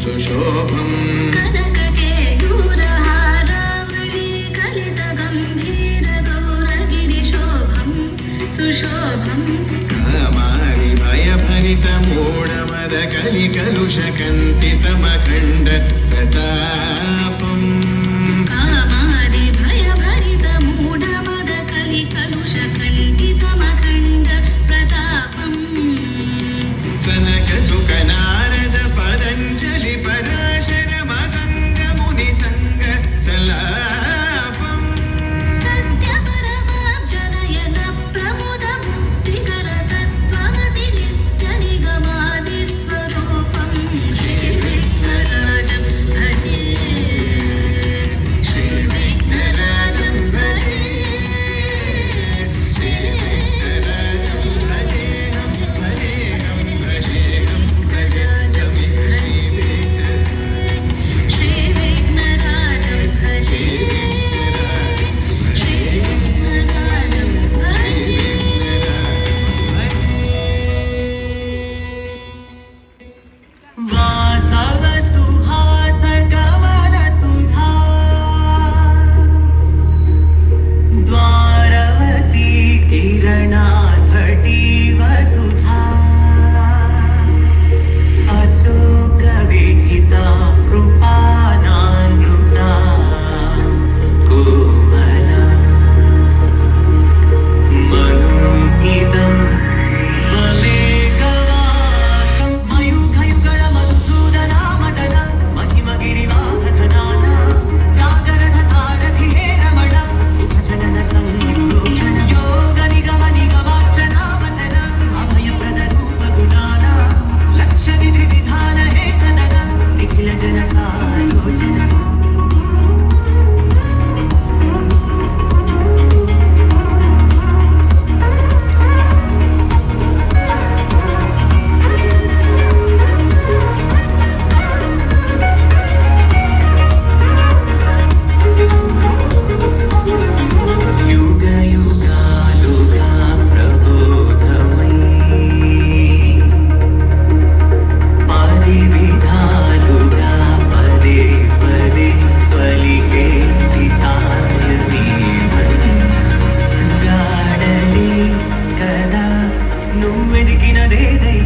सुशोभम् कनककेयूरहारावळी कलितगम्भीरगौरगिरिशोभम् सुशोभम् कामारि भयभरितमूढमद कलिकलुषकन्तितमखण्ड प्रतापम् कामादि भयभरितमूढमद कलिकलुषकण्डितमखण्ड प्रतापम् सनकसुकनारद पतञ्जलि पराशर मदङ्ग मुनिसङ्ग सलापम् सत्यपरमाब्जनयन प्रमुदमुक्तिकर तत्त्वमसि नित्यनिगमादिस्वरूपम् श्रीविघ्नराजं भजे श्रीविघ्नराजं भजे श्रीविघ्नराजं भजेऽहं भजेऽहं भजेऽहं भजेऽहं श्रीविघ्नराजं भजे श्रीविघ्नराजं भजे वासव सुहास गमन सुधा द्वारवती किरणार्भटी वसुधा अशोक विहिता कृपानान्युता कोमला मनोहितं ववेगवाकं मयूखयुगल मधुसूदना मदन महिमगिरिवाहधनाना रागरथ सारथि हे रमण सुखजनन संरोषण योग निगम निगमार्चना वसन अभयप्रद रूप गुणाना लक्ष्य विधि विधान हे सदन निखिल जन सालोचन युग युगालुगा प्रबोधमयी परिविधालुगा पदे पदे पलिकेटि सायवीवन् जाडले कदा నువ్వెదికినదేదై